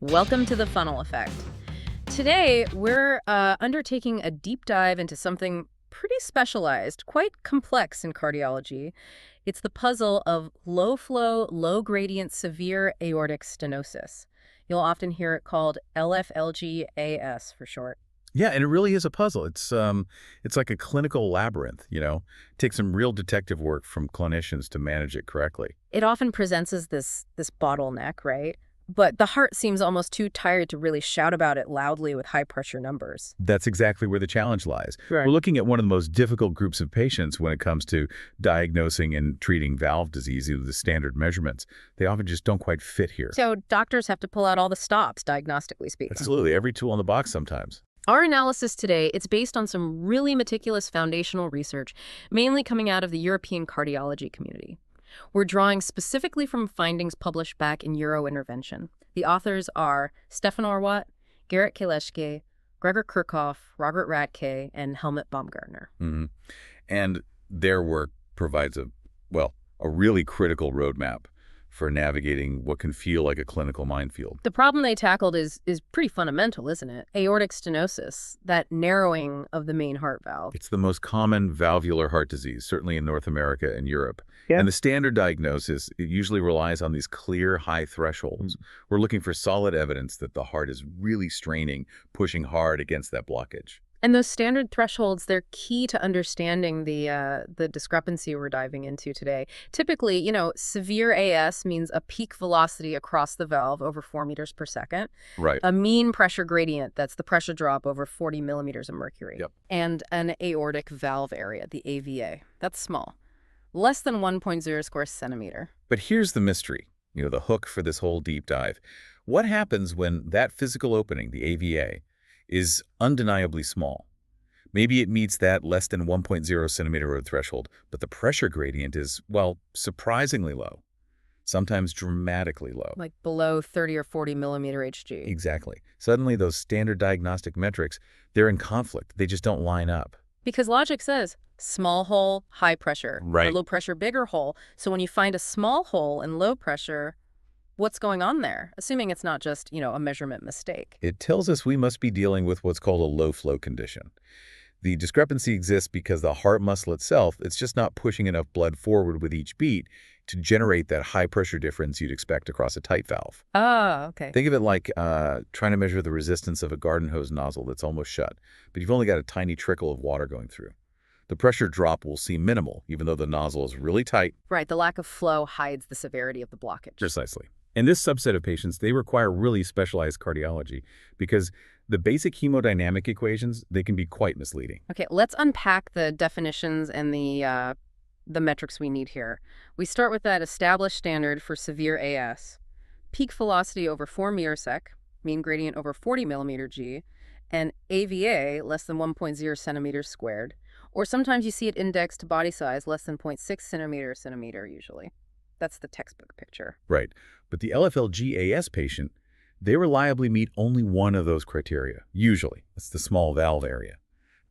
Welcome to the Funnel Effect. Today, we're undertaking a deep dive into something pretty specialized, quite complex in cardiology. It's the puzzle of low-flow, low-gradient severe aortic stenosis. You'll often hear it called LFLGAS for short. Yeah, and it really is a puzzle. It's like a clinical labyrinth, It takes some real detective work from clinicians to manage it correctly. It often presents as this bottleneck, right? But the heart seems almost too tired to really shout about it loudly with high-pressure numbers. That's exactly where the challenge lies. Right. We're looking at one of the most difficult groups of patients when it comes to diagnosing and treating valve disease with the standard measurements. They often just don't quite fit here. So doctors have to pull out all the stops, diagnostically speaking. Absolutely, every tool in the box sometimes. Our analysis today, it's based on some really meticulous foundational research, mainly coming out of the European cardiology community. We're drawing specifically from findings published back in Eurointervention. The authors are Stefan Orwat, Gerrit Keleschke, Gregor Kirchhoff, Robert Radke, and Helmut Baumgartner. Mm-hmm. And their work provides a really critical roadmap for navigating what can feel like a clinical minefield. The problem they tackled is pretty fundamental, isn't it? Aortic stenosis, that narrowing of the main heart valve. It's the most common valvular heart disease, certainly in North America and Europe. Yeah. And the standard diagnosis, it usually relies on these clear, high thresholds. We're looking for solid evidence that the heart is really straining, pushing hard against that blockage. And those standard thresholds, they're key to understanding the discrepancy we're diving into today. Typically, severe AS means a peak velocity across the valve over 4 meters per second. Right. A mean pressure gradient, that's the pressure drop over 40 millimeters of mercury. Yep. And an aortic valve area, the AVA. That's small. Less than 1.0 square centimeter. But here's the mystery, the hook for this whole deep dive. What happens when that physical opening, the AVA, is undeniably small? Maybe it meets that less than 1.0 centimeter road threshold, but the pressure gradient is, surprisingly low, sometimes dramatically low. Like below 30 or 40 millimeter Hg. Exactly. Suddenly, those standard diagnostic metrics, they're in conflict. They just don't line up. Because logic says small hole, high pressure. Right. Or low pressure, bigger hole. So when you find a small hole in low pressure, what's going on there? Assuming it's not just, a measurement mistake. It tells us we must be dealing with what's called a low flow condition. The discrepancy exists because the heart muscle itself, it's just not pushing enough blood forward with each beat to generate that high pressure difference you'd expect across a tight valve. Ah, okay. Think of it like trying to measure the resistance of a garden hose nozzle that's almost shut, but you've only got a tiny trickle of water going through. The pressure drop will seem minimal, even though the nozzle is really tight. Right, the lack of flow hides the severity of the blockage. Precisely. And this subset of patients, they require really specialized cardiology because the basic hemodynamic equations, they can be quite misleading. Okay, let's unpack the definitions and the metrics we need here. We start with that established standard for severe AS. Peak velocity over 4 meter/sec, mean gradient over 40 millimeter G, and AVA less than 1.0 centimeters squared. Or sometimes you see it indexed to body size less than 0.6 centimeter usually. That's the textbook picture. Right. But the LFLGAS patient, they reliably meet only one of those criteria, usually. That's the small valve area.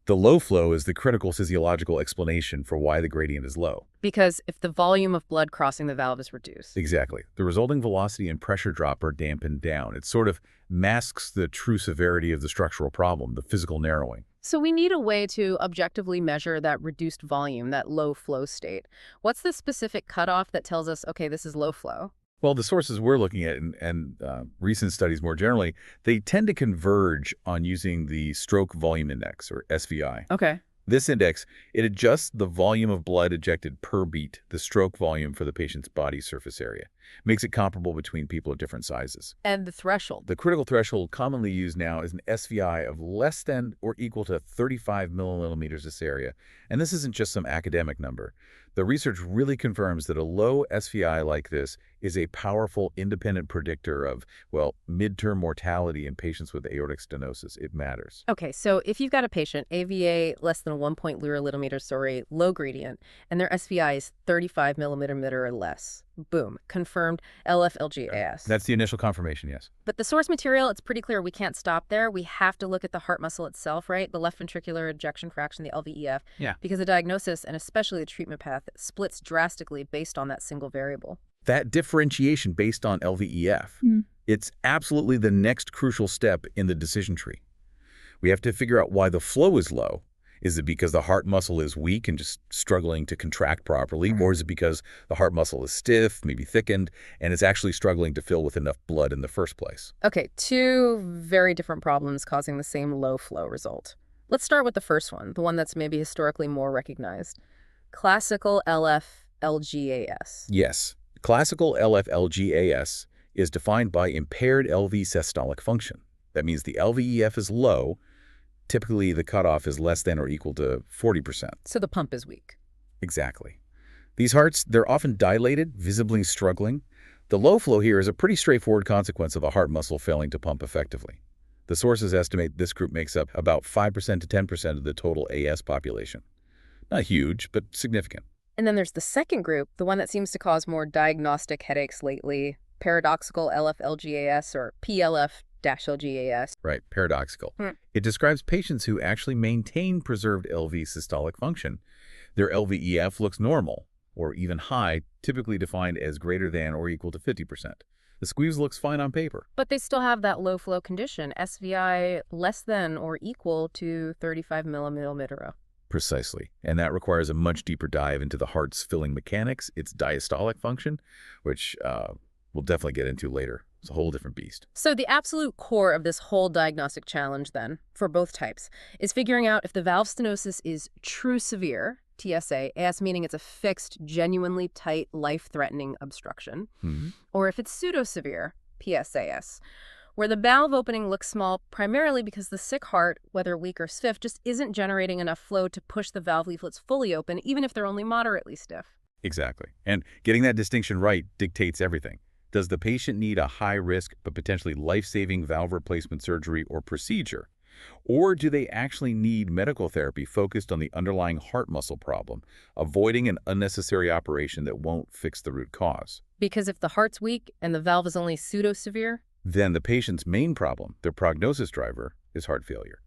The low flow is the critical physiological explanation for why the gradient is low. Because if the volume of blood crossing the valve is reduced. Exactly. The resulting velocity and pressure drop are dampened down. It sort of masks the true severity of the structural problem, the physical narrowing. So we need a way to objectively measure that reduced volume, that low flow state. What's the specific cutoff that tells us, okay, this is low flow? Well, the sources we're looking at and recent studies more generally, they tend to converge on using the stroke volume index, or SVI. Okay. This index, it adjusts the volume of blood ejected per beat, the stroke volume for the patient's body surface area. Makes it comparable between people of different sizes. And the threshold. The critical threshold commonly used now is an SVI of less than or equal to 35 milliliters this area. And this isn't just some academic number. The research really confirms that a low SVI like this is a powerful independent predictor of, midterm mortality in patients with aortic stenosis. It matters. Okay, so if you've got a patient, AVA less than 1.0 low gradient, and their SVI is 35 millimeter or less, boom, confirmed LFLGAS. That's the initial confirmation, yes. But the source material, it's pretty clear we can't stop there. We have to look at the heart muscle itself, right? The left ventricular ejection fraction, the LVEF. Yeah. Because the diagnosis, and especially the treatment path, splits drastically based on that single variable. That differentiation based on LVEF, It's absolutely the next crucial step in the decision tree. We have to figure out why the flow is low. Is it because the heart muscle is weak and just struggling to contract properly? Or is it because the heart muscle is stiff, maybe thickened, and it's actually struggling to fill with enough blood in the first place? Okay, two very different problems causing the same low flow result. Let's start with the first one, the one that's maybe historically more recognized. Classical LF-LGAS. Yes, classical LF-LGAS is defined by impaired LV systolic function. That means the LVEF is low. Typically, the cutoff is less than or equal to 40%. So the pump is weak. Exactly. These hearts, they're often dilated, visibly struggling. The low flow here is a pretty straightforward consequence of the heart muscle failing to pump effectively. The sources estimate this group makes up about 5% to 10% of the total AS population. Not huge, but significant. And then there's the second group, the one that seems to cause more diagnostic headaches lately, paradoxical LF-LGAS or PLF-LGAS. Right, paradoxical. It describes patients who actually maintain preserved LV systolic function. Their LVEF looks normal, or even high, typically defined as greater than or equal to 50%. The squeeze looks fine on paper. But they still have that low flow condition, SVI less than or equal to 35 milliliter. Precisely. And that requires a much deeper dive into the heart's filling mechanics, its diastolic function, which we'll definitely get into later. It's a whole different beast. So the absolute core of this whole diagnostic challenge then, for both types, is figuring out if the valve stenosis is true severe, TSA, AS meaning it's a fixed, genuinely tight, life-threatening obstruction, or if it's pseudo-severe, PSAS, where the valve opening looks small primarily because the sick heart, whether weak or stiff, just isn't generating enough flow to push the valve leaflets fully open, even if they're only moderately stiff. Exactly. And getting that distinction right dictates everything. Does the patient need a high-risk but potentially life-saving valve replacement surgery or procedure? Or do they actually need medical therapy focused on the underlying heart muscle problem, avoiding an unnecessary operation that won't fix the root cause? Because if the heart's weak and the valve is only pseudo-severe, then the patient's main problem, their prognosis driver, is heart failure.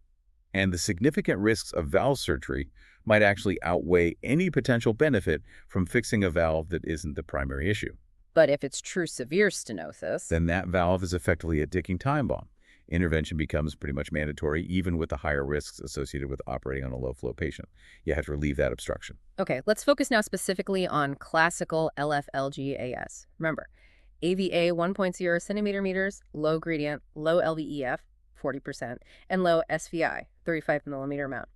And the significant risks of valve surgery might actually outweigh any potential benefit from fixing a valve that isn't the primary issue. but if it's true severe stenosis, Then that valve is effectively a ticking time bomb. Intervention becomes pretty much mandatory, even with the higher risks associated with operating on a low-flow patient. You have to relieve that obstruction. Okay, let's focus now specifically on classical LF-LGAS. Remember, AVA 1.0 centimeter meters, low gradient, low LVEF, 40%, and low SVI, 35 millimeter amount.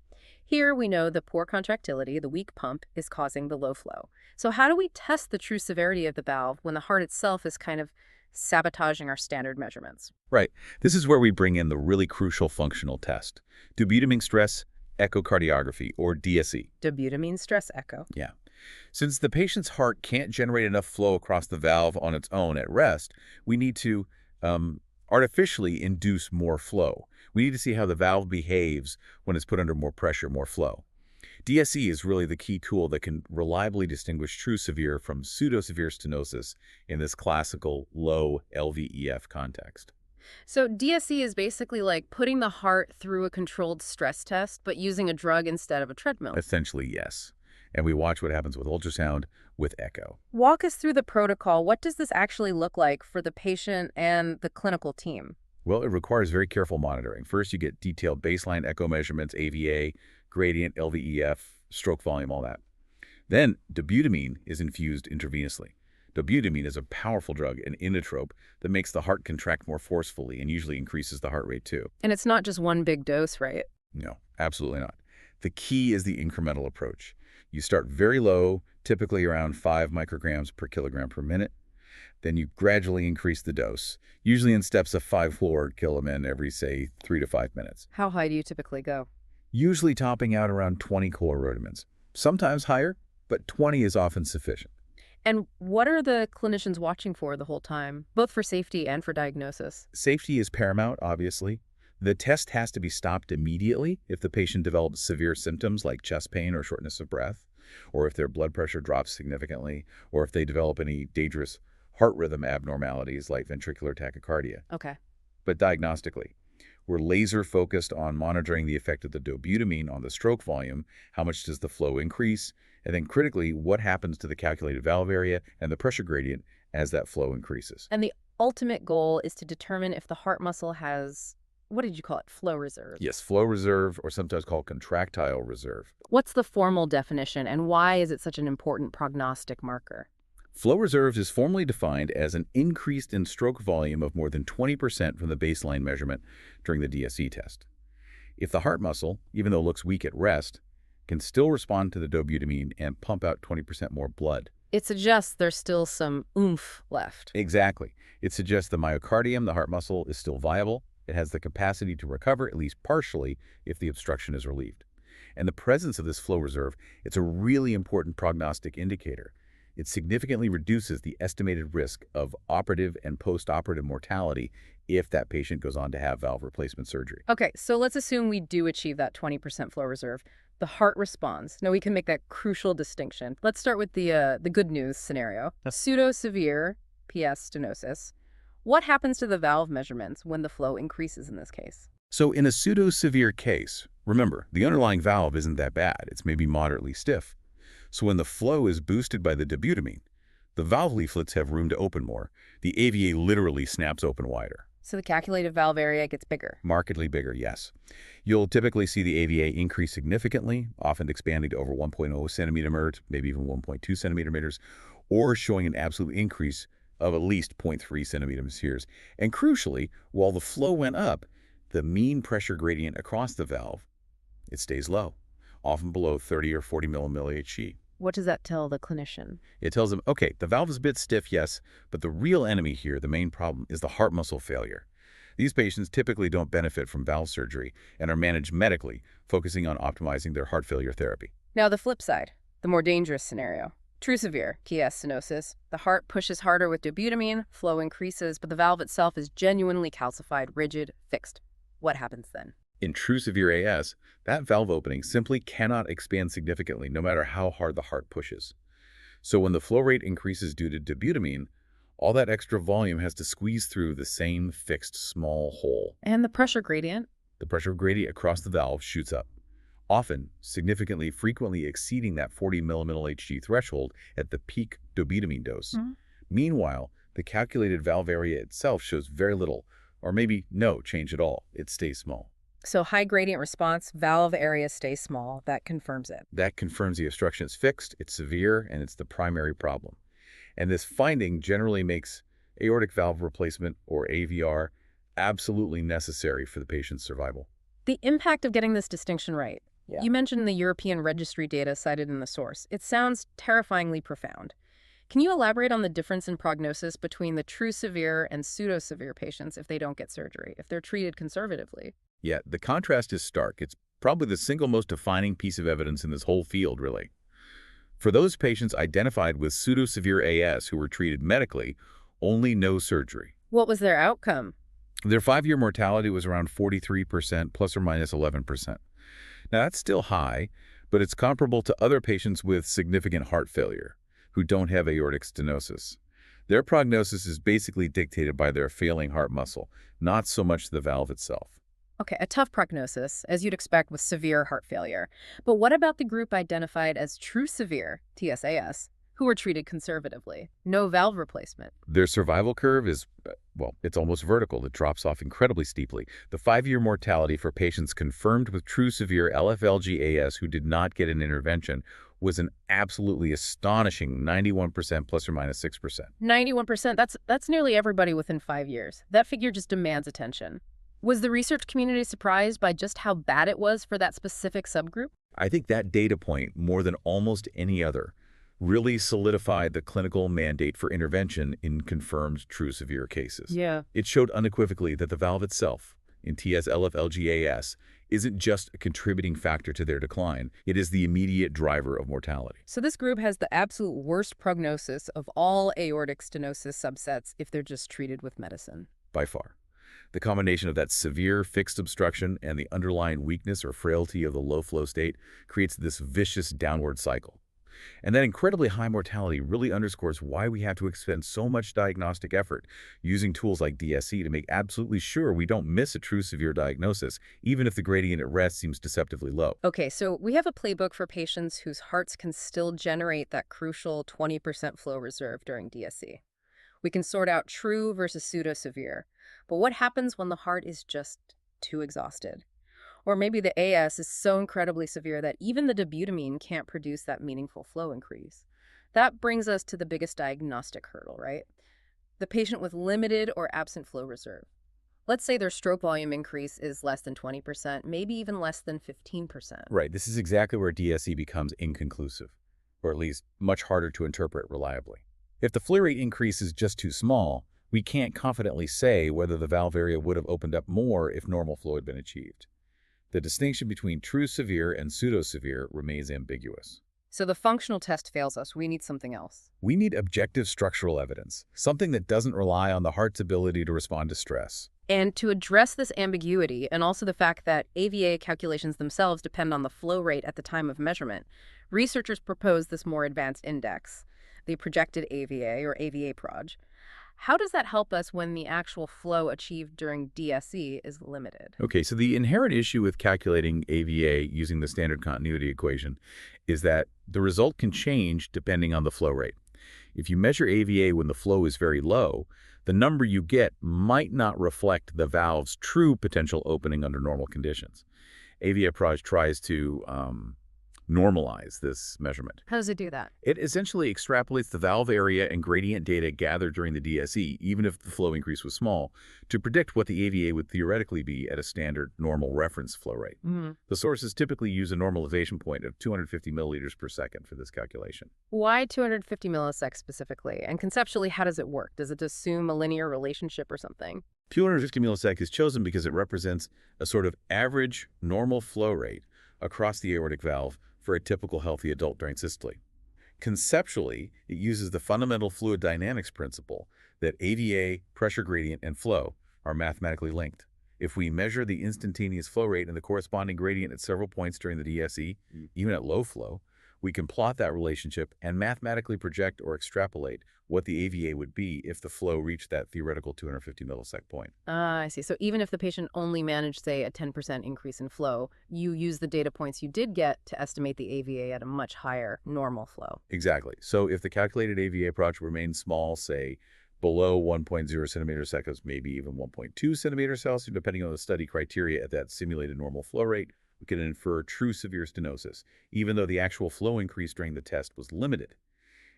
Here we know the poor contractility, the weak pump, is causing the low flow. So how do we test the true severity of the valve when the heart itself is kind of sabotaging our standard measurements? Right. This is where we bring in the really crucial functional test, dobutamine stress echocardiography, or DSE. Dobutamine stress echo. Yeah. Since the patient's heart can't generate enough flow across the valve on its own at rest, we need to artificially induce more flow. We need to see how the valve behaves when it's put under more pressure, more flow. DSE is really the key tool that can reliably distinguish true severe from pseudo-severe stenosis in this classical low LVEF context. So DSE is basically like putting the heart through a controlled stress test, but using a drug instead of a treadmill. Essentially, yes. And we watch what happens with ultrasound with echo. Walk us through the protocol. What does this actually look like for the patient and the clinical team? Well, it requires very careful monitoring. First, you get detailed baseline echo measurements, AVA, gradient, LVEF, stroke volume, all that. Then, dobutamine is infused intravenously. Dobutamine is a powerful drug, an inotrope, that makes the heart contract more forcefully and usually increases the heart rate too. And it's not just one big dose, right? No, absolutely not. The key is the incremental approach. You start very low, typically around 5 micrograms per kilogram per minute. Then you gradually increase the dose, usually in steps of 5 fluoride kilomin every, say, 3 to 5 minutes. How high do you typically go? Usually topping out around 20 chlorhydramines. Sometimes higher, but 20 is often sufficient. And what are the clinicians watching for the whole time, both for safety and for diagnosis? Safety is paramount, obviously. The test has to be stopped immediately if the patient develops severe symptoms like chest pain or shortness of breath, or if their blood pressure drops significantly, or if they develop any dangerous heart rhythm abnormalities like ventricular tachycardia. Okay. But diagnostically, we're laser focused on monitoring the effect of the dobutamine on the stroke volume, how much does the flow increase, and then critically, what happens to the calculated valve area and the pressure gradient as that flow increases. And the ultimate goal is to determine if the heart muscle has, what did you call it, flow reserve. Yes, flow reserve, or sometimes called contractile reserve. What's the formal definition, and why is it such an important prognostic marker? Flow reserves is formally defined as an increase in stroke volume of more than 20% from the baseline measurement during the DSE test. If the heart muscle, even though it looks weak at rest, can still respond to the dobutamine and pump out 20% more blood. It suggests there's still some oomph left. Exactly. It suggests the myocardium, the heart muscle, is still viable. It has the capacity to recover, at least partially, if the obstruction is relieved. And the presence of this flow reserve, it's a really important prognostic indicator. It significantly reduces the estimated risk of operative and post-operative mortality if that patient goes on to have valve replacement surgery. Okay, so let's assume we do achieve that 20% flow reserve. The heart responds. Now we can make that crucial distinction. Let's start with the good news scenario. Pseudo-severe PS stenosis. What happens to the valve measurements when the flow increases in this case? So in a pseudo-severe case, remember, the underlying valve isn't that bad. It's maybe moderately stiff. So when the flow is boosted by the dobutamine, the valve leaflets have room to open more. The AVA literally snaps open wider. So the calculated valve area gets bigger. Markedly bigger, yes. You'll typically see the AVA increase significantly, often expanding to over 1.0 centimeter meters, maybe even 1.2 centimeter meters, or showing an absolute increase of at least 0.3 centimeters here. And crucially, while the flow went up, the mean pressure gradient across the valve, it stays low, often below 30 or 40 millimilli HG. What does that tell the clinician? It tells them, okay, the valve is a bit stiff, yes, but the real enemy here, the main problem, is the heart muscle failure. These patients typically don't benefit from valve surgery and are managed medically, focusing on optimizing their heart failure therapy. Now the flip side, the more dangerous scenario. True severe PS stenosis. The heart pushes harder with dobutamine, flow increases, but the valve itself is genuinely calcified, rigid, fixed. What happens then? In true severe AS, that valve opening simply cannot expand significantly no matter how hard the heart pushes. So when the flow rate increases due to dobutamine, all that extra volume has to squeeze through the same fixed small hole. And the pressure gradient? The pressure gradient across the valve shoots up, often significantly, frequently exceeding that 40 millimilli Hg threshold at the peak dobutamine dose. Meanwhile, the calculated valve area itself shows very little, or maybe no change at all. It stays small. So high gradient response, valve area stays small. That confirms it. That confirms the obstruction is fixed, it's severe, and it's the primary problem. And this finding generally makes aortic valve replacement, or AVR, absolutely necessary for the patient's survival. The impact of getting this distinction right. Yeah. You mentioned the European registry data cited in the source. It sounds terrifyingly profound. Can you elaborate on the difference in prognosis between the true severe and pseudo-severe patients if they don't get surgery, if they're treated conservatively? Yeah, the contrast is stark. It's probably the single most defining piece of evidence in this whole field, really. For those patients identified with pseudo-severe AS who were treated medically, only no surgery. What was their outcome? Their 5-year mortality was around 43%, plus or minus 11%. Now, that's still high, but it's comparable to other patients with significant heart failure who don't have aortic stenosis. Their prognosis is basically dictated by their failing heart muscle, not so much the valve itself. Okay, a tough prognosis, as you'd expect with severe heart failure. But what about the group identified as true severe, TSAS, who were treated conservatively? No valve replacement. Their survival curve is, well, it's almost vertical. It drops off incredibly steeply. The 5-year mortality for patients confirmed with true severe LFLG-AS who did not get an intervention was an absolutely astonishing 91% plus or minus 6%. 91%, that's nearly everybody within 5 years. That figure just demands attention. Was the research community surprised by just how bad it was for that specific subgroup? I think that data point, more than almost any other, really solidified the clinical mandate for intervention in confirmed true severe cases. Yeah. It showed unequivocally that the valve itself, in TS-LFLG-AS, isn't just a contributing factor to their decline. It is the immediate driver of mortality. So this group has the absolute worst prognosis of all aortic stenosis subsets if they're just treated with medicine. By far. The combination of that severe fixed obstruction and the underlying weakness or frailty of the low-flow state creates this vicious downward cycle. And that incredibly high mortality really underscores why we have to expend so much diagnostic effort using tools like DSE to make absolutely sure we don't miss a true severe diagnosis, even if the gradient at rest seems deceptively low. Okay, so we have a playbook for patients whose hearts can still generate that crucial 20% flow reserve during DSE. We can sort out true versus pseudo-severe. But what happens when the heart is just too exhausted? Or maybe the AS is so incredibly severe that even the dobutamine can't produce that meaningful flow increase. That brings us to the biggest diagnostic hurdle, right? The patient with limited or absent flow reserve. Let's say their stroke volume increase is less than 20%, maybe even less than 15%. Right, this is exactly where DSE becomes inconclusive, or at least much harder to interpret reliably. If the flow rate increase is just too small, we can't confidently say whether the valve area would have opened up more if normal flow had been achieved. The distinction between true severe and pseudo-severe remains ambiguous. So the functional test fails us. We need something else. We need objective structural evidence, something that doesn't rely on the heart's ability to respond to stress. And to address this ambiguity, and also the fact that AVA calculations themselves depend on the flow rate at the time of measurement, researchers propose this more advanced index, the projected AVA, or AVA-proj. How does that help us when the actual flow achieved during DSE is limited? Okay, so the inherent issue with calculating AVA using the standard continuity equation is that the result can change depending on the flow rate. If you measure AVA when the flow is very low, the number you get might not reflect the valve's true potential opening under normal conditions. AVA-proj tries to normalize this measurement. How does it do that? It essentially extrapolates the valve area and gradient data gathered during the DSE, even if the flow increase was small, to predict what the AVA would theoretically be at a standard normal reference flow rate. The sources typically use a normalization point of 250 milliliters per second for this calculation. Why 250 milliseconds specifically? And conceptually, how does it work? Does it assume a linear relationship or something? 250 milliseconds is chosen because it represents a sort of average normal flow rate across the aortic valve for a typical healthy adult during systole. Conceptually, it uses the fundamental fluid dynamics principle that AVA, pressure gradient, and flow are mathematically linked. If we measure the instantaneous flow rate and the corresponding gradient at several points during the DSE, even at low flow, we can plot that relationship and mathematically project or extrapolate what the AVA would be if the flow reached that theoretical 250 millisecond point. I see. So even if the patient only managed, say, a 10% increase in flow, you use the data points you did get to estimate the AVA at a much higher normal flow. Exactly. So if the calculated AVA-proj remains small, say, below 1.0 centimeters seconds, maybe even 1.2 centimeters Celsius, depending on the study criteria at that simulated normal flow rate, we can infer true severe stenosis, even though the actual flow increase during the test was limited.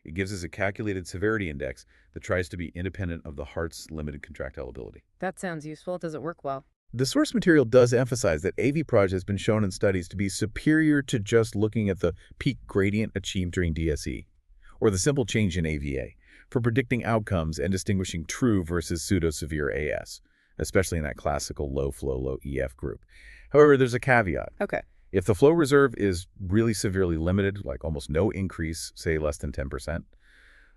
It gives us a calculated severity index that tries to be independent of the heart's limited contractile ability. That sounds useful. Does it work well? The source material does emphasize that AV-proj has been shown in studies to be superior to just looking at the peak gradient achieved during DSE, or the simple change in AVA, for predicting outcomes and distinguishing true versus pseudo-severe AS, especially in that classical low-flow, low-EF group. However, there's a caveat. Okay. If the flow reserve is really severely limited, like almost no increase, say less than 10%,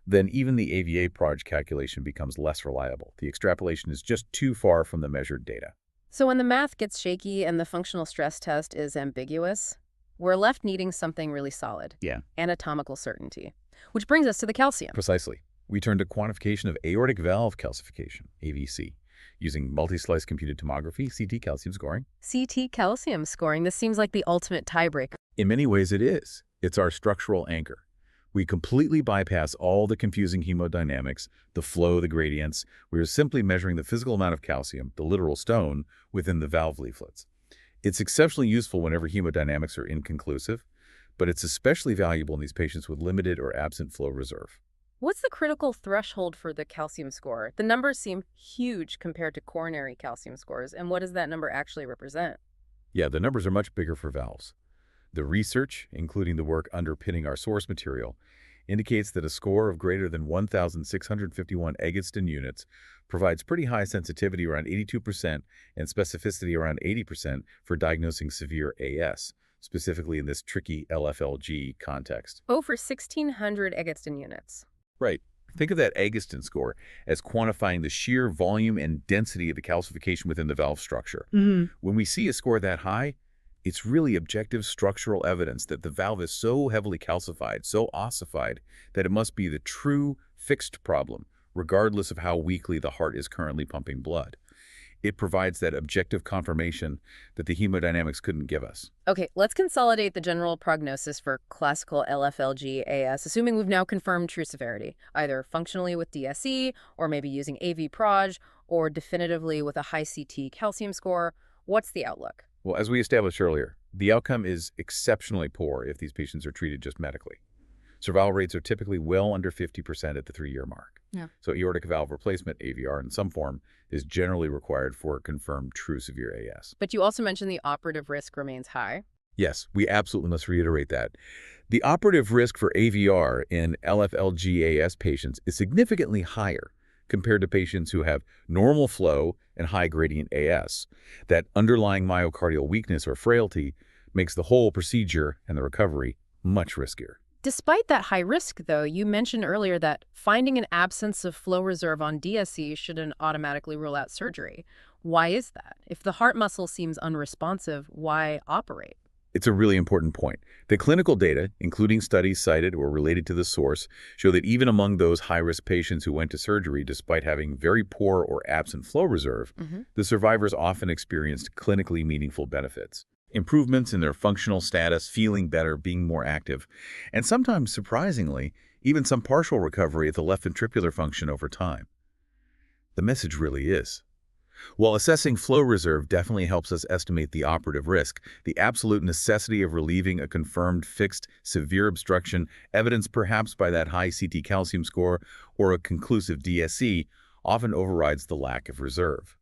then even the AVA-proj calculation becomes less reliable. The extrapolation is just too far from the measured data. So when the math gets shaky and the functional stress test is ambiguous, we're left needing something really solid. Yeah. Anatomical certainty. Which brings us to the calcium. Precisely. We turn to quantification of aortic valve calcification, AVC, using multi-slice computed tomography, CT calcium scoring. CT calcium scoring. This seems like the ultimate tiebreaker. In many ways it is. It's our structural anchor. We completely bypass all the confusing hemodynamics, the flow, the gradients. We are simply measuring the physical amount of calcium, the literal stone, within the valve leaflets. It's exceptionally useful whenever hemodynamics are inconclusive, but it's especially valuable in these patients with limited or absent flow reserve. What's the critical threshold for the calcium score? The numbers seem huge compared to coronary calcium scores, and what does that number actually represent? Yeah, the numbers are much bigger for valves. The research, including the work underpinning our source material, indicates that a score of greater than 1,651 Eggleston units provides pretty high sensitivity, around 82%, and specificity around 80% for diagnosing severe AS, specifically in this tricky LFLG context. Over 1,600 Eggleston units. Right. Think of that Eggleston score as quantifying the sheer volume and density of the calcification within the valve structure. When we see a score that high, it's really objective structural evidence that the valve is so heavily calcified, so ossified, that it must be the true fixed problem, regardless of how weakly the heart is currently pumping blood. It provides that objective confirmation that the hemodynamics couldn't give us. Okay, let's consolidate the general prognosis for classical LFLG-AS, assuming we've now confirmed true severity, either functionally with DSE, or maybe using AV-Proj, or definitively with a high CT calcium score. What's the outlook? Well, as we established earlier, the outcome is exceptionally poor if these patients are treated just medically. Survival rates are typically well under 50% at the 3-year mark. Yeah. So aortic valve replacement, AVR, in some form, is generally required for confirmed true severe AS. But you also mentioned the operative risk remains high. Yes, we absolutely must reiterate that. The operative risk for AVR in LFLG-AS patients is significantly higher compared to patients who have normal flow and high gradient AS. That underlying myocardial weakness or frailty makes the whole procedure and the recovery much riskier. Despite that high risk, though, you mentioned earlier that finding an absence of flow reserve on DSE shouldn't automatically rule out surgery. Why is that? If the heart muscle seems unresponsive, why operate? It's a really important point. The clinical data, including studies cited or related to the source, show that even among those high-risk patients who went to surgery despite having very poor or absent flow reserve, the survivors often experienced clinically meaningful benefits. Improvements in their functional status, feeling better, being more active, and sometimes, surprisingly, even some partial recovery at the left ventricular function over time. The message really is, while assessing flow reserve definitely helps us estimate the operative risk, the absolute necessity of relieving a confirmed fixed severe obstruction, evidenced perhaps by that high CT calcium score or a conclusive DSE, often overrides the lack of reserve.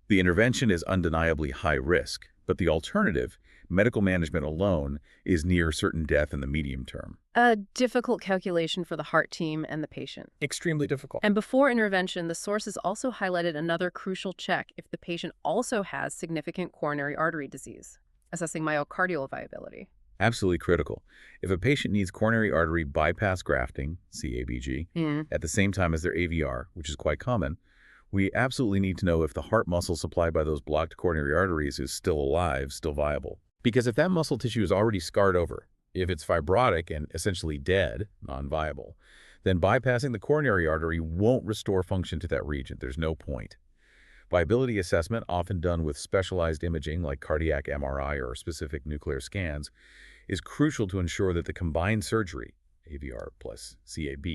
The intervention is undeniably high risk, but the alternative, medical management alone, is near certain death in the medium term. A difficult calculation for the heart team and the patient. Extremely difficult. And before intervention, the sources also highlighted another crucial check if the patient also has significant coronary artery disease, assessing myocardial viability. Absolutely critical. If a patient needs coronary artery bypass grafting, CABG, at the same time as their AVR, which is quite common, we absolutely need to know if the heart muscle supplied by those blocked coronary arteries is still alive, still viable. Because if that muscle tissue is already scarred over, if it's fibrotic and essentially dead, non-viable, then bypassing the coronary artery won't restore function to that region. There's no point. Viability assessment, often done with specialized imaging like cardiac MRI or specific nuclear scans, is crucial to ensure that the combined surgery, AVR plus CAB,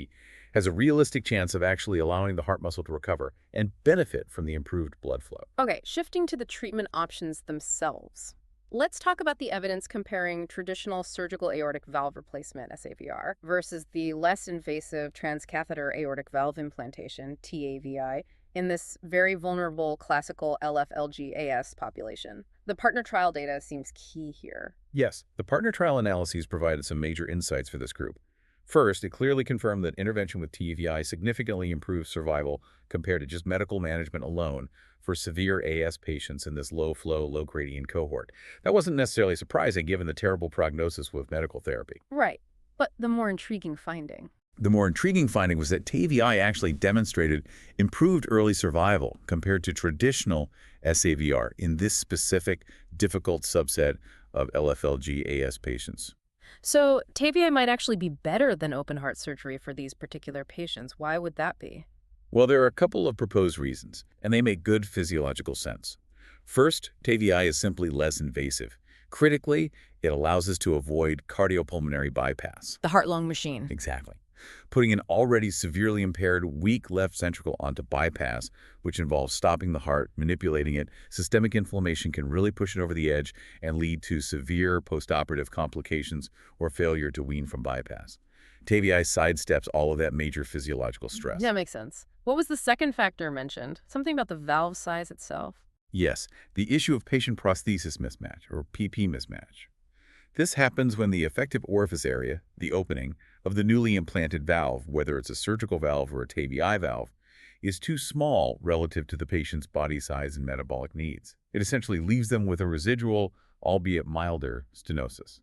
has a realistic chance of actually allowing the heart muscle to recover and benefit from the improved blood flow. Okay, shifting to the treatment options themselves. Let's talk about the evidence comparing traditional surgical aortic valve replacement, SAVR, versus the less invasive transcatheter aortic valve implantation, TAVI, in this very vulnerable classical LFLG-AS population. The partner trial data seems key here. Yes, the partner trial analyses provided some major insights for this group. First, it clearly confirmed that intervention with TAVI significantly improves survival compared to just medical management alone for severe AS patients in this low-flow, low-gradient cohort. That wasn't necessarily surprising given the terrible prognosis with medical therapy. Right, but the more intriguing finding. The more intriguing finding was that TAVI actually demonstrated improved early survival compared to traditional SAVR in this specific, difficult subset of LFLG-AS patients. So TAVI might actually be better than open heart surgery for these particular patients. Why would that be? Well, there are a couple of proposed reasons, and they make good physiological sense. First, TAVI is simply less invasive. Critically, it allows us to avoid cardiopulmonary bypass. The heart-lung machine. Exactly. Putting an already severely impaired, weak left ventricle onto bypass, which involves stopping the heart, manipulating it, systemic inflammation can really push it over the edge and lead to severe postoperative complications or failure to wean from bypass. TAVI sidesteps all of that major physiological stress. Yeah, makes sense. What was the second factor mentioned? Something about the valve size itself? Yes, the issue of patient prosthesis mismatch, or PP mismatch. This happens when the effective orifice area, the opening, of the newly implanted valve, whether it's a surgical valve or a TAVI valve, is too small relative to the patient's body size and metabolic needs. It essentially leaves them with a residual, albeit milder, stenosis.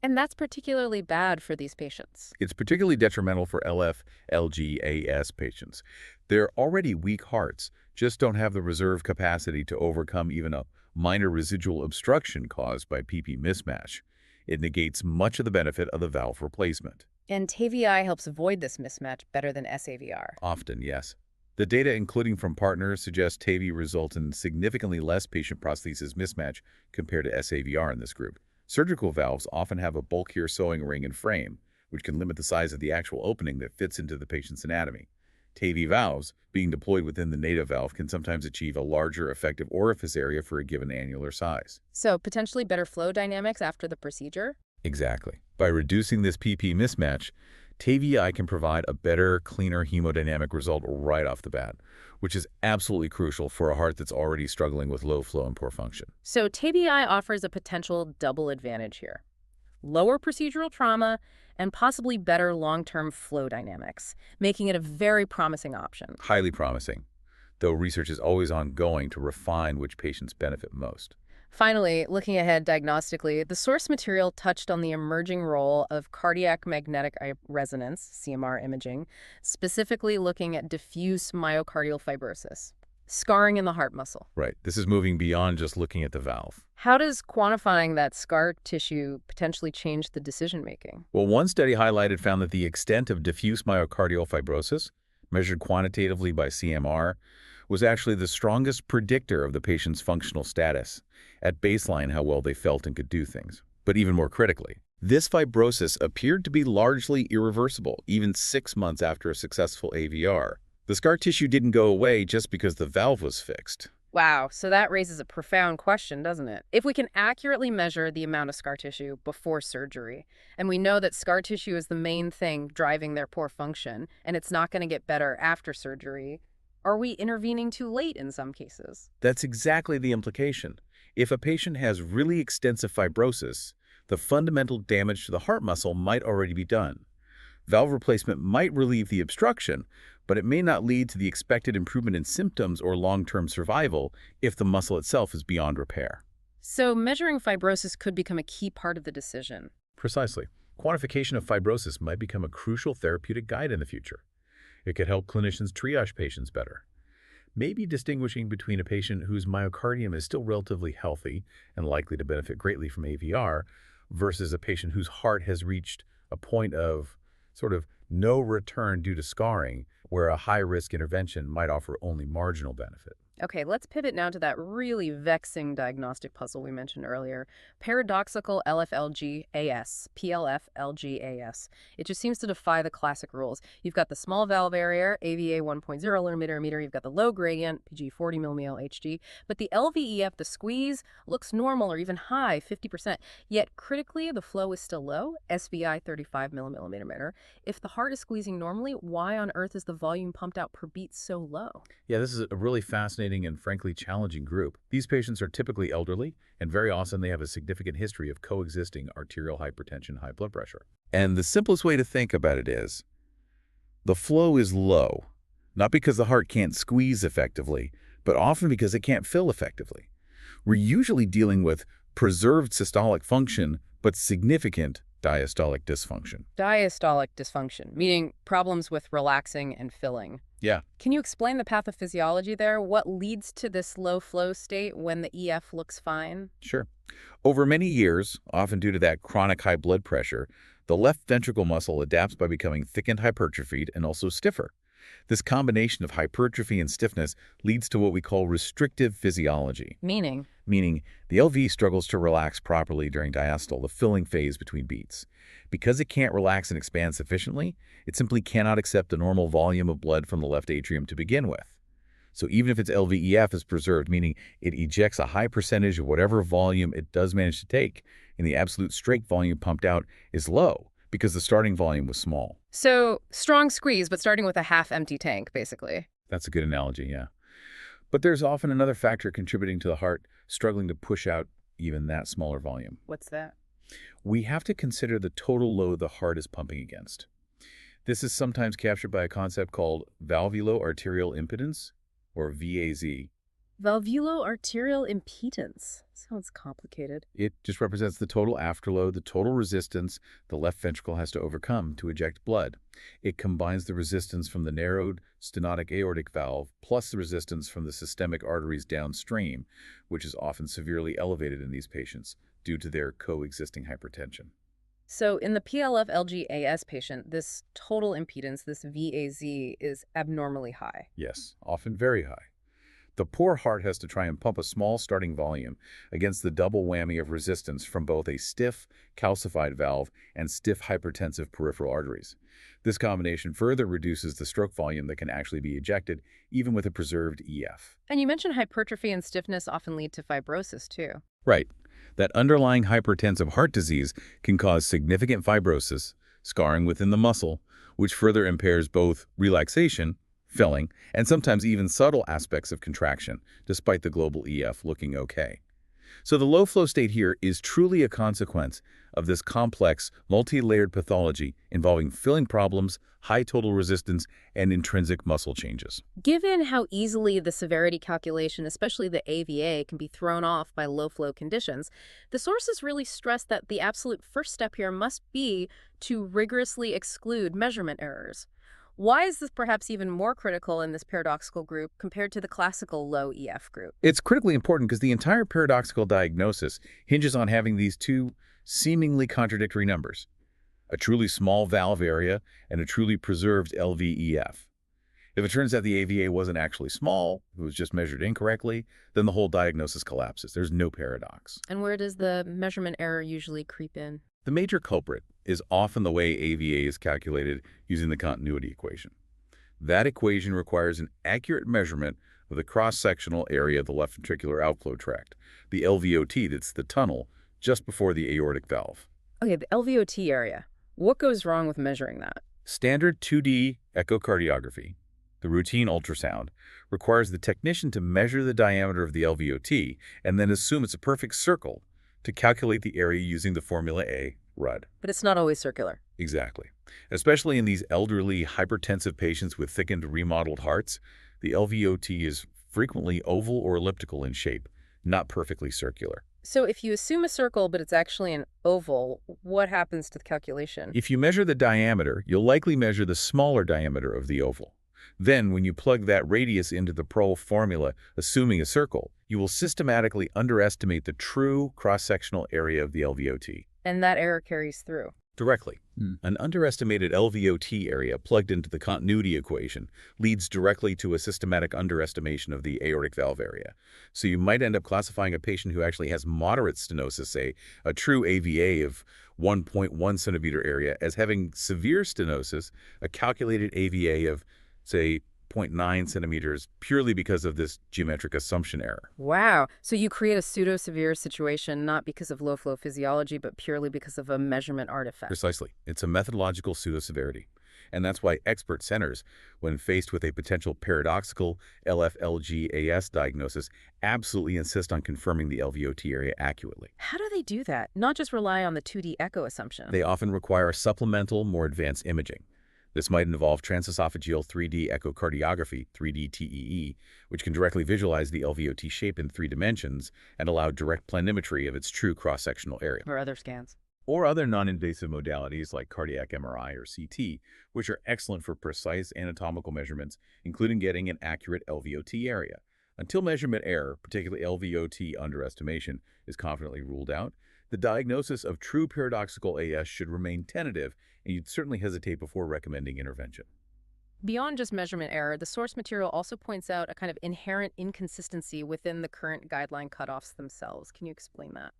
And that's particularly bad for these patients. It's particularly detrimental for LFLG-AS patients. Their already weak hearts just don't have the reserve capacity to overcome even a minor residual obstruction caused by PP mismatch. It negates much of the benefit of the valve replacement. And TAVI helps avoid this mismatch better than SAVR. Often, yes. The data, including from partners, suggests TAVI results in significantly less patient prosthesis mismatch compared to SAVR in this group. Surgical valves often have a bulkier sewing ring and frame, which can limit the size of the actual opening that fits into the patient's anatomy. TAVI valves, being deployed within the native valve, can sometimes achieve a larger effective orifice area for a given annular size. So potentially better flow dynamics after the procedure? Exactly. By reducing this PP mismatch, TAVI can provide a better, cleaner hemodynamic result right off the bat, which is absolutely crucial for a heart that's already struggling with low flow and poor function. So TBI offers a potential double advantage here. Lower procedural trauma and possibly better long-term flow dynamics, making it a very promising option. Highly promising, though research is always ongoing to refine which patients benefit most. Finally, looking ahead diagnostically, the source material touched on the emerging role of cardiac magnetic resonance, CMR imaging, specifically looking at diffuse myocardial fibrosis, scarring in the heart muscle. Right. This is moving beyond just looking at the valve. How does quantifying that scar tissue potentially change the decision-making? Well, one study highlighted found that the extent of diffuse myocardial fibrosis, measured quantitatively by CMR, was actually the strongest predictor of the patient's functional status, at baseline how well they felt and could do things. But even more critically, this fibrosis appeared to be largely irreversible, even 6 months after a successful AVR. The scar tissue didn't go away just because the valve was fixed. Wow, so that raises a profound question, doesn't it? If we can accurately measure the amount of scar tissue before surgery, and we know that scar tissue is the main thing driving their poor function, and it's not going to get better after surgery, are we intervening too late in some cases? That's exactly the implication. If a patient has really extensive fibrosis, the fundamental damage to the heart muscle might already be done. Valve replacement might relieve the obstruction, but it may not lead to the expected improvement in symptoms or long-term survival if the muscle itself is beyond repair. So measuring fibrosis could become a key part of the decision. Precisely. Quantification of fibrosis might become a crucial therapeutic guide in the future. It could help clinicians triage patients better. Maybe distinguishing between a patient whose myocardium is still relatively healthy and likely to benefit greatly from AVR versus a patient whose heart has reached a point of sort of no return due to scarring, where a high-risk intervention might offer only marginal benefit. Okay, let's pivot now to that really vexing diagnostic puzzle we mentioned earlier. Paradoxical LFLGAS, PLFLGAS. It just seems to defy the classic rules. You've got the small valve area, AVA 1.0 millimeter. You've got the low gradient, PG 40 millimole HG. But the LVEF, the squeeze, looks normal or even high, 50%. Yet critically, the flow is still low, SVI 35 milliliter. If the heart is squeezing normally, why on earth is the volume pumped out per beat so low? Yeah, this is a really fascinating and frankly challenging group. These patients are typically elderly, and very often they have a significant history of coexisting arterial hypertension, high blood pressure. And the simplest way to think about it is, the flow is low, not because the heart can't squeeze effectively, but often because it can't fill effectively. We're usually dealing with preserved systolic function, but significant diastolic dysfunction. Diastolic dysfunction, meaning problems with relaxing and filling. Yeah. Can you explain the pathophysiology there? What leads to this low flow state when the EF looks fine? Sure. Over many years, often due to that chronic high blood pressure, the left ventricle muscle adapts by becoming thickened, hypertrophied, and also stiffer. This combination of hypertrophy and stiffness leads to what we call restrictive physiology, Meaning? meaning the LV struggles to relax properly during diastole, the filling phase between beats. Because it can't relax and expand sufficiently, it simply cannot accept the normal volume of blood from the left atrium to begin with. So even if its LVEF is preserved, meaning it ejects a high percentage of whatever volume it does manage to take, and the absolute straight volume pumped out is low because the starting volume was small. So, strong squeeze, but starting with a half-empty tank, basically. That's a good analogy, yeah. But there's often another factor contributing to the heart struggling to push out even that smaller volume. What's that? We have to consider the total load the heart is pumping against. This is sometimes captured by a concept called valvulo-arterial impedance, or VAZ. Valvulo-arterial impedance. Sounds complicated. It just represents the total afterload, the total resistance the left ventricle has to overcome to eject blood. It combines the resistance from the narrowed stenotic aortic valve plus the resistance from the systemic arteries downstream, which is often severely elevated in these patients due to their coexisting hypertension. So in the PLF-LGAS patient, this total impedance, this VAZ, is abnormally high. Yes, often very high. The poor heart has to try and pump a small starting volume against the double whammy of resistance from both a stiff, calcified valve and stiff hypertensive peripheral arteries. This combination further reduces the stroke volume that can actually be ejected, even with a preserved EF. And you mentioned hypertrophy and stiffness often lead to fibrosis too. Right. That underlying hypertensive heart disease can cause significant fibrosis, scarring within the muscle, which further impairs both relaxation, filling, and sometimes even subtle aspects of contraction, despite the global EF looking okay. So the low flow state here is truly a consequence of this complex, multi-layered pathology involving filling problems, high total resistance, and intrinsic muscle changes. Given how easily the severity calculation, especially the AVA, can be thrown off by low flow conditions, the sources really stress that the absolute first step here must be to rigorously exclude measurement errors. Why is this perhaps even more critical in this paradoxical group compared to the classical low EF group? It's critically important because the entire paradoxical diagnosis hinges on having these two seemingly contradictory numbers, a truly small valve area and a truly preserved LVEF. If it turns out the AVA wasn't actually small, it was just measured incorrectly, then the whole diagnosis collapses. There's no paradox. And where does the measurement error usually creep in? The major culprit is often the way AVA is calculated using the continuity equation. That equation requires an accurate measurement of the cross-sectional area of the left ventricular outflow tract, the LVOT, that's the tunnel just before the aortic valve. Okay, the LVOT area. What goes wrong with measuring that? Standard 2D echocardiography, the routine ultrasound, requires the technician to measure the diameter of the LVOT and then assume it's a perfect circle to calculate the area using the formula A, RUD. But it's not always circular. Exactly. Especially in these elderly, hypertensive patients with thickened, remodeled hearts, the LVOT is frequently oval or elliptical in shape, not perfectly circular. So if you assume a circle, but it's actually an oval, what happens to the calculation? If you measure the diameter, you'll likely measure the smaller diameter of the oval. Then, when you plug that radius into the Pro formula, assuming a circle, you will systematically underestimate the true cross-sectional area of the LVOT. And that error carries through. Directly. An underestimated LVOT area plugged into the continuity equation leads directly to a systematic underestimation of the aortic valve area. So you might end up classifying a patient who actually has moderate stenosis, say a true AVA of 1.1 centimeter area, as having severe stenosis, a calculated AVA of, say, 0.9 centimeters, purely because of this geometric assumption error. Wow. So you create a pseudo-severe situation not because of low-flow physiology, but purely because of a measurement artifact. Precisely. It's a methodological pseudo-severity. And that's why expert centers, when faced with a potential paradoxical LF-LGAS diagnosis, absolutely insist on confirming the LVOT area accurately. How do they do that? Not just rely on the 2D echo assumption. They often require supplemental, more advanced imaging. This might involve transesophageal 3D echocardiography, 3D TEE, which can directly visualize the LVOT shape in 3 dimensions and allow direct planimetry of its true cross-sectional area. Or other scans. Or other non-invasive modalities like cardiac MRI or CT, which are excellent for precise anatomical measurements, including getting an accurate LVOT area. Until measurement error, particularly LVOT underestimation, is confidently ruled out, the diagnosis of true paradoxical AS should remain tentative, and you'd certainly hesitate before recommending intervention. Beyond just measurement error, the source material also points out a kind of inherent inconsistency within the current guideline cutoffs themselves. Can you explain that?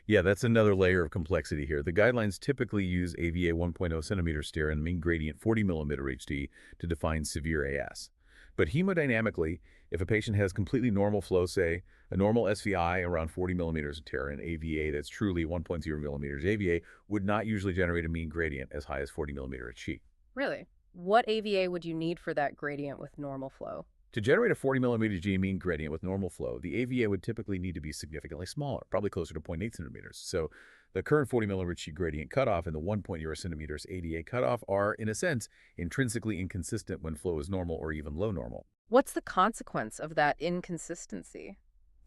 Yeah, that's another layer of complexity here. The guidelines typically use AVA 1.0 centimeter stare and mean gradient 40 millimeter HD to define severe AS. But hemodynamically, if a patient has completely normal flow, say a normal SVI around 40 millimeters of tear, and AVA that's truly 1.0 millimeters AVA would not usually generate a mean gradient as high as 40 millimeter at Chi. Really? What AVA would you need for that gradient with normal flow? To generate a 40 millimeter G mean gradient with normal flow, the AVA would typically need to be significantly smaller, probably closer to 0.8 centimeters. So the current 40 millimeter G gradient cutoff and the 1.0 centimeters ADA cutoff are, in a sense, intrinsically inconsistent when flow is normal or even low normal. What's the consequence of that inconsistency?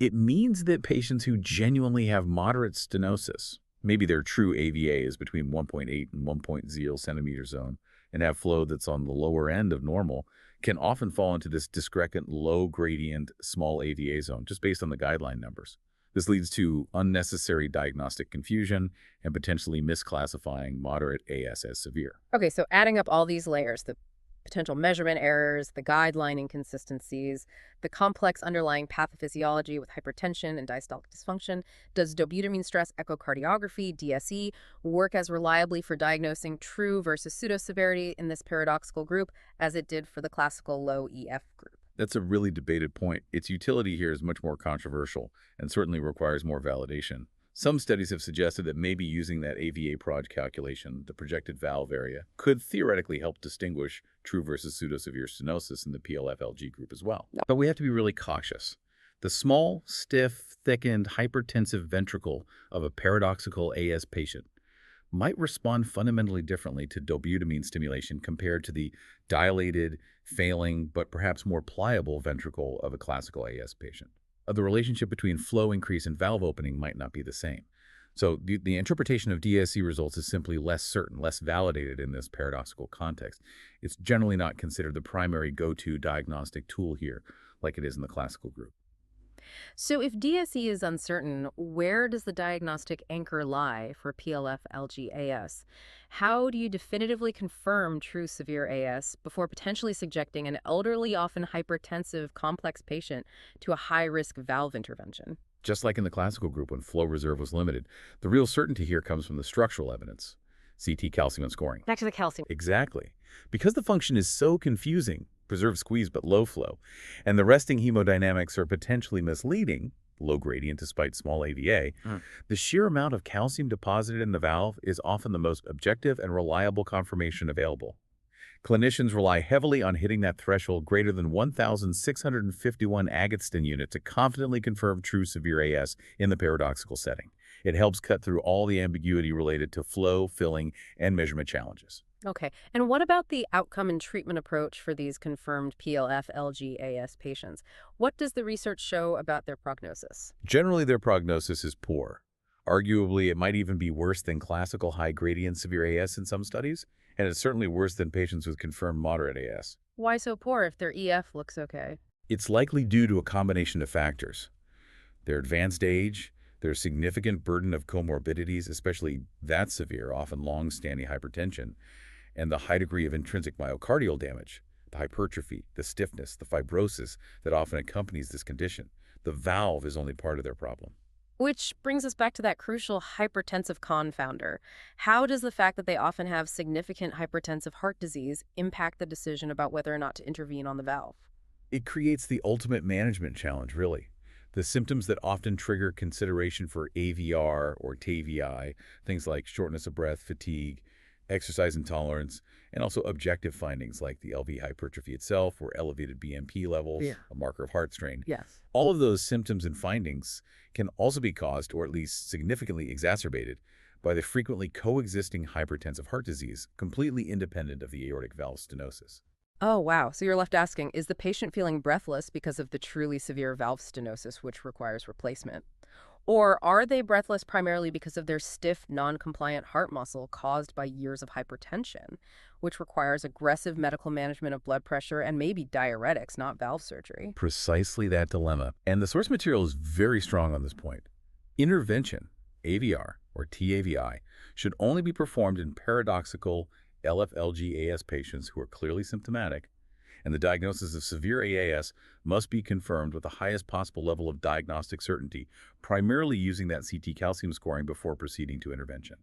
It means that patients who genuinely have moderate stenosis, maybe their true AVA is between 1.8 and 1.0 centimeter zone, and have flow that's on the lower end of normal, can often fall into this discrepant low gradient small AVA zone just based on the guideline numbers. This leads to unnecessary diagnostic confusion and potentially misclassifying moderate AS as severe. Okay, so adding up all these layers, the potential measurement errors, the guideline inconsistencies, the complex underlying pathophysiology with hypertension and diastolic dysfunction, does dobutamine stress echocardiography, DSE, work as reliably for diagnosing true versus pseudo-severity in this paradoxical group as it did for the classical low EF group? That's a really debated point. Its utility here is much more controversial and certainly requires more validation. Some studies have suggested that maybe using that AVA-proj calculation, the projected valve area, could theoretically help distinguish true versus pseudo-severe stenosis in the PLF-LG group as well. No. But we have to be really cautious. The small, stiff, thickened, hypertensive ventricle of a paradoxical AS patient might respond fundamentally differently to dobutamine stimulation compared to the dilated, failing, but perhaps more pliable ventricle of a classical AS patient. The relationship between flow increase and valve opening might not be the same. So the interpretation of DSE results is simply less certain, less validated in this paradoxical context. It's generally not considered the primary go-to diagnostic tool here, like it is in the classical group. So if DSE is uncertain, where does the diagnostic anchor lie for PLF-LGAS? How do you definitively confirm true severe AS before potentially subjecting an elderly, often hypertensive, complex patient to a high-risk valve intervention? Just like in the classical group when flow reserve was limited, the real certainty here comes from the structural evidence, CT calcium and scoring. Back to the calcium. Exactly. Because the function is so confusing, preserved squeeze but low flow, and the resting hemodynamics are potentially misleading, low gradient despite small AVA, the sheer amount of calcium deposited in the valve is often the most objective and reliable confirmation available. Clinicians rely heavily on hitting that threshold greater than 1,651 Agatston unit to confidently confirm true severe AS in the paradoxical setting. It helps cut through all the ambiguity related to flow, filling, and measurement challenges. Okay. And what about the outcome and treatment approach for these confirmed PLF-LGAS patients? What does the research show about their prognosis? Generally, their prognosis is poor. Arguably, it might even be worse than classical high-gradient severe AS in some studies, and it's certainly worse than patients with confirmed moderate AS. Why so poor if their EF looks okay? It's likely due to a combination of factors. Their advanced age, their significant burden of comorbidities, especially that severe, often long-standing hypertension, and the high degree of intrinsic myocardial damage, the hypertrophy, the stiffness, the fibrosis that often accompanies this condition. The valve is only part of their problem. Which brings us back to that crucial hypertensive confounder. How does the fact that they often have significant hypertensive heart disease impact the decision about whether or not to intervene on the valve? It creates the ultimate management challenge, really. The symptoms that often trigger consideration for AVR or TAVI, things like shortness of breath, fatigue, exercise intolerance, and also objective findings like the LV hypertrophy itself or elevated BNP levels, a marker of heart strain. Yes. All of those symptoms and findings can also be caused, or at least significantly exacerbated, by the frequently coexisting hypertensive heart disease, completely independent of the aortic valve stenosis. Oh, wow. So you're left asking, is the patient feeling breathless because of the truly severe valve stenosis, which requires replacement? Or are they breathless primarily because of their stiff, non-compliant heart muscle caused by years of hypertension, which requires aggressive medical management of blood pressure and maybe diuretics, not valve surgery? Precisely that dilemma. And the source material is very strong on this point. Intervention, AVR or TAVI, should only be performed in paradoxical LF-LGAS patients who are clearly symptomatic, and the diagnosis of severe AAS must be confirmed with the highest possible level of diagnostic certainty, primarily using that CT calcium scoring before proceeding to intervention.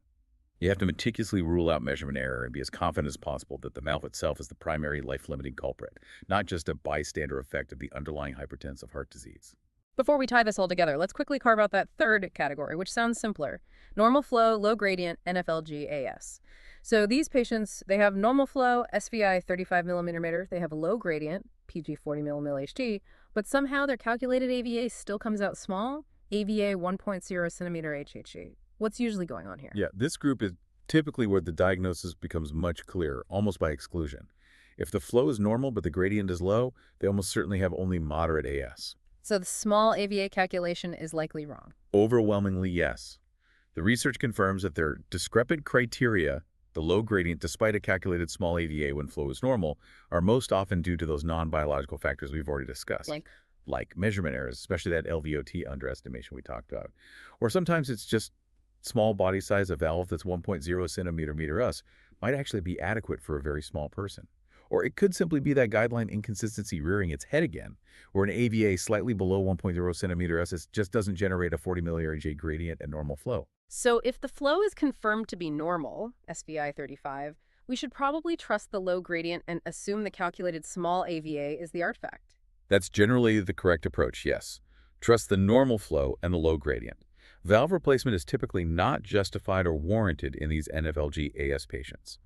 You have to meticulously rule out measurement error and be as confident as possible that the valve itself is the primary life-limiting culprit, not just a bystander effect of the underlying hypertensive heart disease. Before we tie this all together, let's quickly carve out that third category, which sounds simpler. Normal flow, low gradient, NFLGAS. So these patients, they have normal flow, SVI 35 millimeter, they have a low gradient, PG 40 millimil HT, but somehow their calculated AVA still comes out small, AVA 1.0 centimeter HHE. What's usually going on here? Yeah, this group is typically where the diagnosis becomes much clearer, almost by exclusion. If the flow is normal but the gradient is low, they almost certainly have only moderate AS. So the small AVA calculation is likely wrong. Overwhelmingly, yes. The research confirms that their discrepant criteria, the low gradient despite a calculated small AVA when flow is normal, are most often due to those non-biological factors we've already discussed. like measurement errors, especially that LVOT underestimation we talked about. Or sometimes it's just small body size. A valve that's 1.0 centimeter meter us might actually be adequate for a very small person. Or it could simply be that guideline inconsistency rearing its head again, where an AVA slightly below 1.0 centimeter s just doesn't generate a 40 milli gradient at normal flow. So if the flow is confirmed to be normal, SVI 35, we should probably trust the low gradient and assume the calculated small AVA is the artifact. That's generally the correct approach, yes. Trust the normal flow and the low gradient. Valve replacement is typically not justified or warranted in these NFLG AS patients.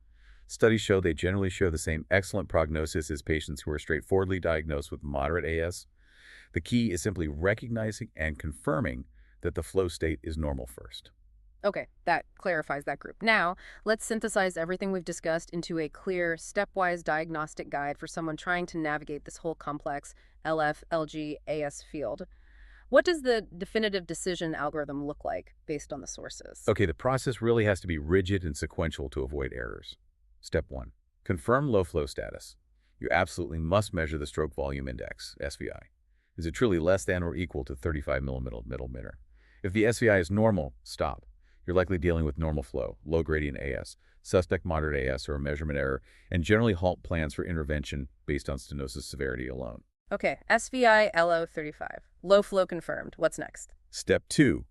Studies show they generally show the same excellent prognosis as patients who are straightforwardly diagnosed with moderate AS. The key is simply recognizing and confirming that the flow state is normal first. Okay, that clarifies that group. Now, let's synthesize everything we've discussed into a clear, stepwise diagnostic guide for someone trying to navigate this whole complex LF, LG, AS field. What does the definitive decision algorithm look like based on the sources? Okay, the process really has to be rigid and sequential to avoid errors. Step 1. Confirm low flow status. You absolutely must measure the stroke volume index, SVI. Is it truly less than or equal to 35 millimeter? If the SVI is normal, stop. You're likely dealing with normal flow, low gradient AS, suspect moderate AS, or a measurement error, and generally halt plans for intervention based on stenosis severity alone. Okay, SVI LO 35. Low flow confirmed. What's next? Step 2.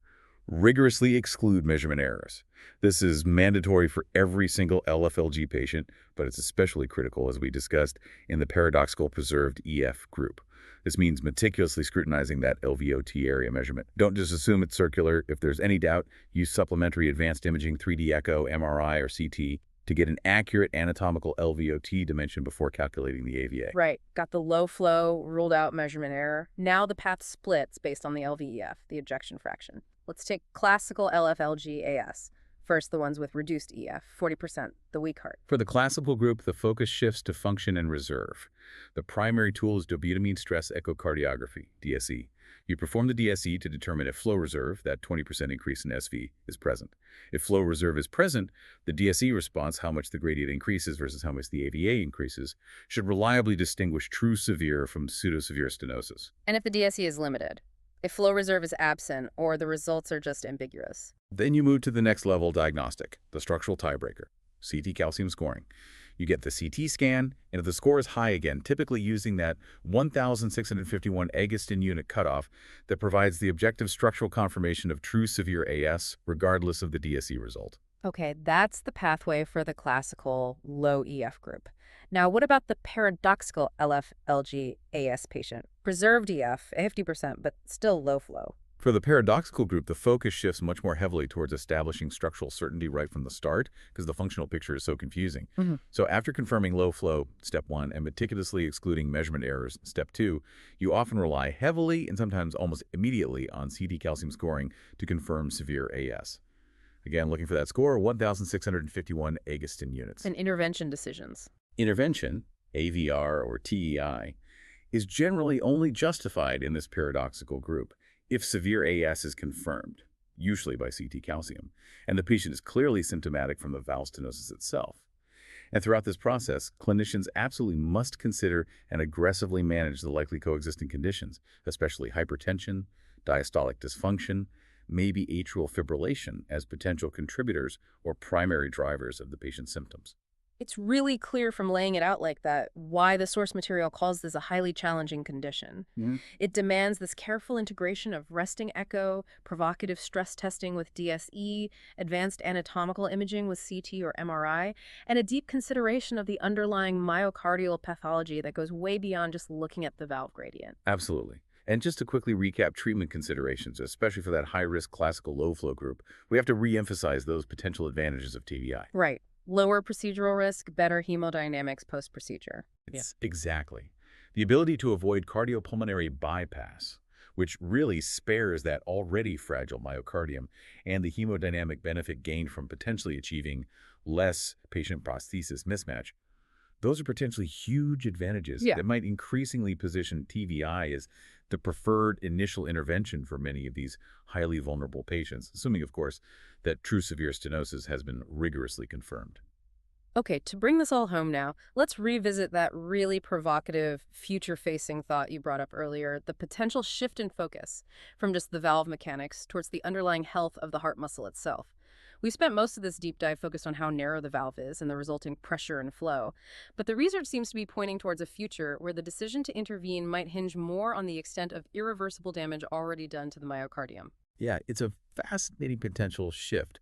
Rigorously exclude measurement errors. This is mandatory for every single LFLG patient, but it's especially critical, as we discussed, in the paradoxical preserved EF group. This means meticulously scrutinizing that LVOT area measurement. Don't just assume it's circular. If there's any doubt, use supplementary advanced imaging, 3D echo, MRI, or CT to get an accurate anatomical LVOT dimension before calculating the AVA. Right, got the low flow, ruled out measurement error. Now the path splits based on the LVEF, the ejection fraction. Let's take classical LFLG AS. First, the ones with reduced EF, 40%, the weak heart. For the classical group, the focus shifts to function and reserve. The primary tool is dobutamine stress echocardiography, DSE. You perform the DSE to determine if flow reserve, that 20% increase in SV, is present. If flow reserve is present, the DSE response, how much the gradient increases versus how much the AVA increases, should reliably distinguish true severe from pseudo-severe stenosis. And if the DSE is limited? If flow reserve is absent or the results are just ambiguous? Then you move to the next level diagnostic, the structural tiebreaker, CT calcium scoring. You get the CT scan, and if the score is high again, typically using that 1,651 Eggleston unit cutoff that provides the objective structural confirmation of true severe AS, regardless of the DSE result. Okay, that's the pathway for the classical low EF group. Now, what about the paradoxical LF-LG AS patient? Preserved EF, 50%, but still low flow. For the paradoxical group, the focus shifts much more heavily towards establishing structural certainty right from the start because the functional picture is so confusing. So after confirming low flow, step 1, and meticulously excluding measurement errors, step 2, you often rely heavily and sometimes almost immediately on CT calcium scoring to confirm severe AS. Again, looking for that score, 1,651 Eggleston units. And intervention decisions. Intervention, AVR or TEI, is generally only justified in this paradoxical group if severe AS is confirmed, usually by CT calcium, and the patient is clearly symptomatic from the valve stenosis itself. And throughout this process, clinicians absolutely must consider and aggressively manage the likely coexisting conditions, especially hypertension, diastolic dysfunction, maybe atrial fibrillation as potential contributors or primary drivers of the patient's symptoms. It's really clear from laying it out like that why the source material calls this a highly challenging condition. It demands this careful integration of resting echo, provocative stress testing with DSE, advanced anatomical imaging with CT or MRI, and a deep consideration of the underlying myocardial pathology that goes way beyond just looking at the valve gradient. Absolutely. And just to quickly recap treatment considerations, especially for that high-risk classical low-flow group, we have to re-emphasize those potential advantages of TBI. Right. Lower procedural risk, better hemodynamics post-procedure. Exactly. The ability to avoid cardiopulmonary bypass, which really spares that already fragile myocardium, and the hemodynamic benefit gained from potentially achieving less patient prosthesis mismatch. Those are potentially huge advantages that might increasingly position TVI as the preferred initial intervention for many of these highly vulnerable patients, assuming, of course, that true severe stenosis has been rigorously confirmed. Okay, to bring this all home now, let's revisit that really provocative, future-facing thought you brought up earlier, the potential shift in focus from just the valve mechanics towards the underlying health of the heart muscle itself. We spent most of this deep dive focused on how narrow the valve is and the resulting pressure and flow, but the research seems to be pointing towards a future where the decision to intervene might hinge more on the extent of irreversible damage already done to the myocardium. Yeah, it's a fascinating potential shift.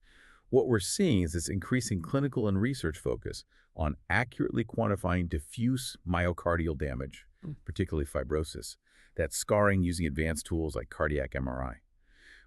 What we're seeing is this increasing clinical and research focus on accurately quantifying diffuse myocardial damage, Mm. particularly fibrosis, that's scarring using advanced tools like cardiac MRI.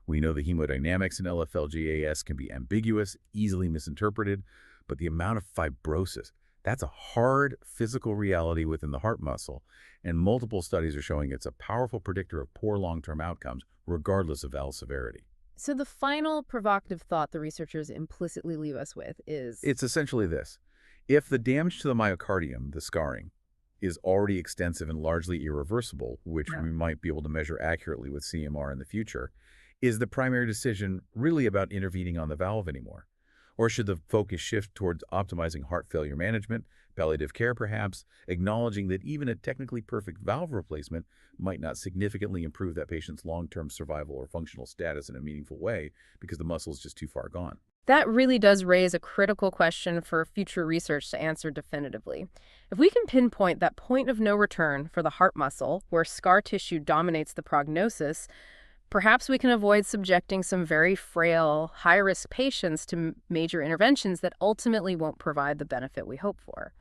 We know the hemodynamics in LFLGAS can be ambiguous, easily misinterpreted, but the amount of fibrosis, that's a hard physical reality within the heart muscle, and multiple studies are showing it's a powerful predictor of poor long-term outcomes, regardless of valve severity. So the final provocative thought the researchers implicitly leave us with is, It's essentially this. If the damage to the myocardium, the scarring, is already extensive and largely irreversible, which yeah. we might be able to measure accurately with CMR in the future, is the primary decision really about intervening on the valve anymore? Or should the focus shift towards optimizing heart failure management, palliative care perhaps, acknowledging that even a technically perfect valve replacement might not significantly improve that patient's long-term survival or functional status in a meaningful way because the muscle is just too far gone? That really does raise a critical question for future research to answer definitively. If we can pinpoint that point of no return for the heart muscle, where scar tissue dominates the prognosis, perhaps we can avoid subjecting some very frail, high-risk patients to major interventions that ultimately won't provide the benefit we hope for.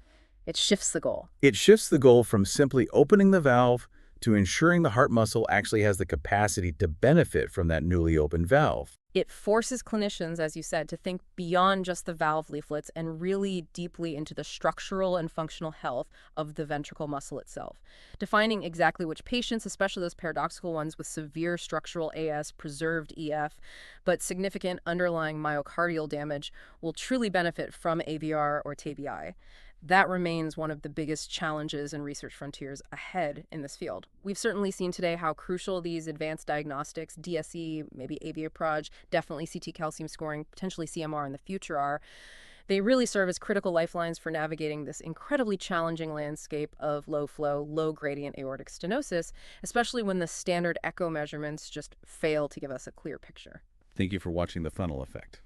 It shifts the goal. It shifts the goal from simply opening the valve to ensuring the heart muscle actually has the capacity to benefit from that newly opened valve. It forces clinicians, as you said, to think beyond just the valve leaflets and really deeply into the structural and functional health of the ventricle muscle itself. Defining exactly which patients, especially those paradoxical ones with severe structural AS, preserved EF, but significant underlying myocardial damage, will truly benefit from AVR or TBI. That remains one of the biggest challenges and research frontiers ahead in this field. We've certainly seen today how crucial these advanced diagnostics, DSE, maybe AVA-Proj, definitely CT calcium scoring, potentially CMR in the future are. They really serve as critical lifelines for navigating this incredibly challenging landscape of low flow, low gradient aortic stenosis, especially when the standard echo measurements just fail to give us a clear picture. Thank you for watching The Funnel Effect.